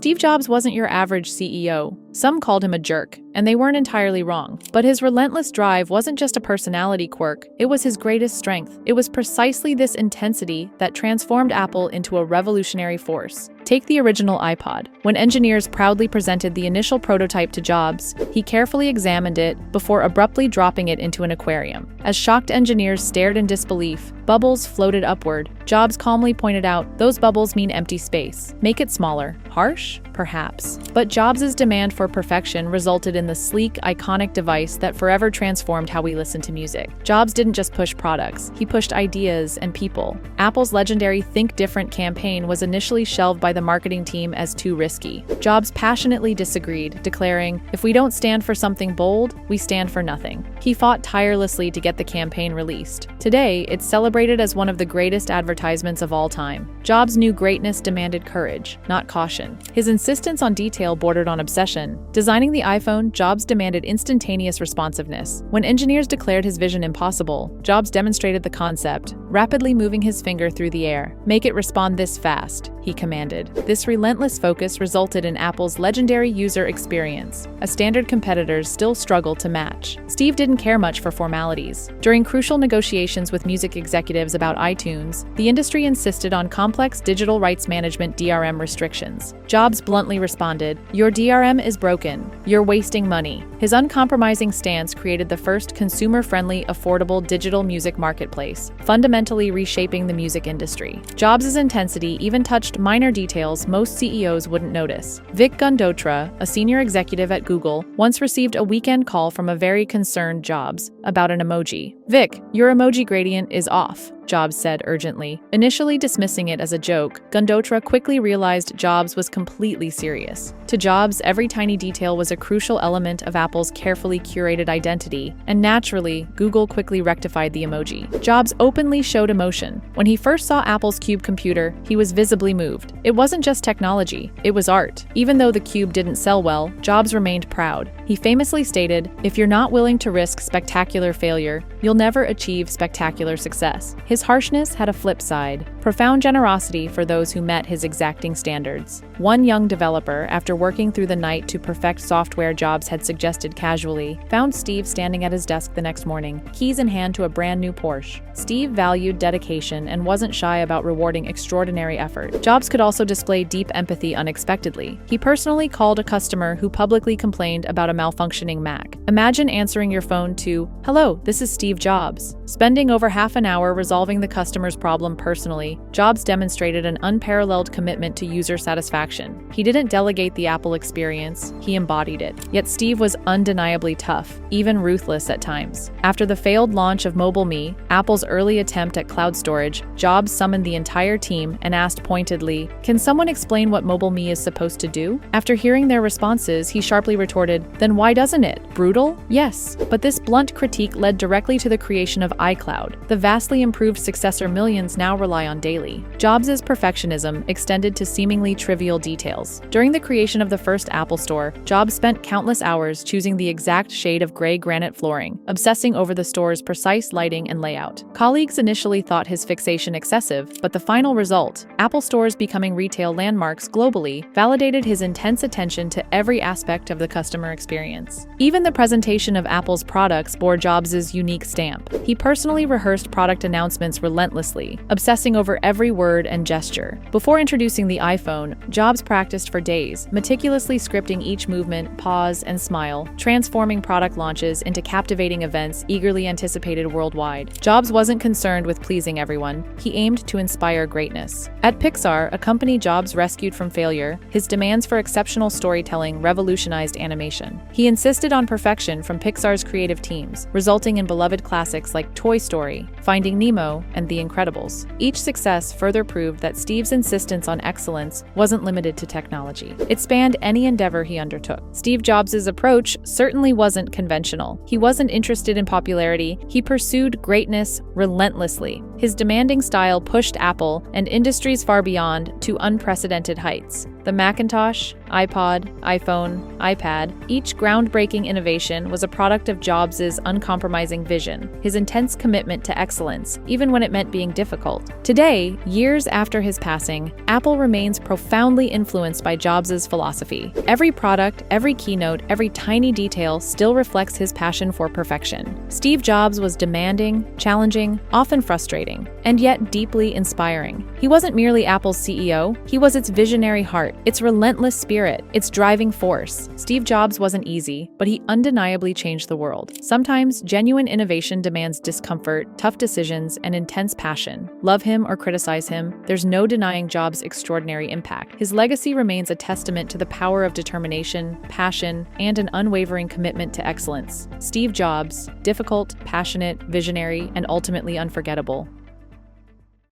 Steve Jobs wasn't your average CEO. Some called him a jerk, and they weren't entirely wrong. But his relentless drive wasn't just a personality quirk, it was his greatest strength. It was precisely this intensity that transformed Apple into a revolutionary force. Take the original iPod. When engineers proudly presented the initial prototype to Jobs, he carefully examined it before abruptly dropping it into an aquarium. As shocked engineers stared in disbelief, bubbles floated upward. Jobs calmly pointed out, "Those bubbles mean empty space. Make it smaller." Harsh? Perhaps. But Jobs' demand for perfection resulted in the sleek, iconic device that forever transformed how we listen to music. Jobs didn't just push products, he pushed ideas and people. Apple's legendary Think Different campaign was initially shelved by the marketing team as too risky. Jobs passionately disagreed, declaring, "If we don't stand for something bold, we stand for nothing." He fought tirelessly to get the campaign released. Today, it's celebrated as one of the greatest advertisements of all time. Jobs knew greatness demanded courage, not caution. His insistence on detail bordered on obsession. Designing the iPhone, Jobs demanded instantaneous responsiveness. When engineers declared his vision impossible, Jobs demonstrated the concept, rapidly moving his finger through the air. "Make it respond this fast," he commanded. This relentless focus resulted in Apple's legendary user experience, a standard competitors still struggle to match. Steve didn't care much for formalities. During crucial negotiations with music executives about iTunes, the industry insisted on complex digital rights management (DRM) restrictions. Jobs bluntly responded, "Your DRM is broken. You're wasting money." His uncompromising stance created the first consumer-friendly, affordable digital music marketplace, fundamentally reshaping the music industry. Jobs' intensity even touched minor details most CEOs wouldn't notice. Vic Gundotra, a senior executive at Google, once received a weekend call from a very concerned Jobs about an emoji. "Vic, your emoji gradient is off," Jobs said urgently. Initially dismissing it as a joke, Gundotra quickly realized Jobs was completely serious. To Jobs, every tiny detail was a crucial element of Apple's carefully curated identity, and naturally, Google quickly rectified the emoji. Jobs openly showed emotion. When he first saw Apple's Cube computer, he was visibly moved. It wasn't just technology, it was art. Even though the Cube didn't sell well, Jobs remained proud. He famously stated, "If you're not willing to risk spectacular failure, you'll never achieve spectacular success." His harshness had a flip side, profound generosity for those who met his exacting standards. One young developer, after working through the night to perfect software Jobs had suggested casually, found Steve standing at his desk the next morning, keys in hand to a brand new Porsche. Steve valued dedication and wasn't shy about rewarding extraordinary effort. Jobs could also display deep empathy unexpectedly. He personally called a customer who publicly complained about a malfunctioning Mac. Imagine answering your phone to, "Hello, this is Steve Jobs." Spending over half an hour resolving the customer's problem personally, Jobs demonstrated an unparalleled commitment to user satisfaction. He didn't delegate the Apple experience, he embodied it. Yet Steve was undeniably tough, even ruthless at times. After the failed launch of MobileMe, Apple's early attempt at cloud storage, Jobs summoned the entire team and asked pointedly, "Can someone explain what MobileMe is supposed to do?" After hearing their responses, he sharply retorted, "Then why doesn't it? Brutal? Yes." But this blunt critique led directly to the creation of iCloud, the vastly improved successor millions now rely on daily. Jobs' perfectionism extended to seemingly trivial details. During the creation of the first Apple Store, Jobs spent countless hours choosing the exact shade of gray granite flooring, obsessing over the store's precise lighting and layout. Colleagues initially thought his fixation excessive, but the final result, Apple stores becoming retail landmarks globally, validated his intense attention to every aspect of the customer experience. Even the presentation of Apple's products bore Jobs' unique stamp. He personally rehearsed product announcements relentlessly, obsessing over every word and gesture. Before introducing the iPhone, Jobs practiced for days, meticulously scripting each movement, pause, and smile, transforming product launches into captivating events eagerly anticipated worldwide. Jobs wasn't concerned with pleasing everyone, he aimed to inspire greatness. At Pixar, a company Jobs rescued from failure, his demands for exceptional storytelling revolutionized animation. He insisted on perfection from Pixar's creative teams, resulting in beloved classics like Toy Story, Finding Nemo, and The Incredibles. Each success further proved that Steve's insistence on excellence wasn't limited to technology. It spanned any endeavor he undertook. Steve Jobs' approach certainly wasn't conventional. He wasn't interested in popularity, he pursued greatness relentlessly. His demanding style pushed Apple, and industries far beyond, to unprecedented heights. The Macintosh, iPod, iPhone, iPad, each groundbreaking innovation was a product of Jobs' uncompromising vision, his intense commitment to excellence, even when it meant being difficult. Today, years after his passing, Apple remains profoundly influenced by Jobs' philosophy. Every product, every keynote, every tiny detail still reflects his passion for perfection. Steve Jobs was demanding, challenging, often frustrating, and yet deeply inspiring. He wasn't merely Apple's CEO, he was its visionary heart, its relentless spirit, its driving force. Steve Jobs wasn't easy, but he undeniably changed the world. Sometimes, genuine innovation demands discomfort, tough decisions, and intense passion. Love him or criticize him, there's no denying Jobs' extraordinary impact. His legacy remains a testament to the power of determination, passion, and an unwavering commitment to excellence. Steve Jobs, difficult, passionate, visionary, and ultimately unforgettable.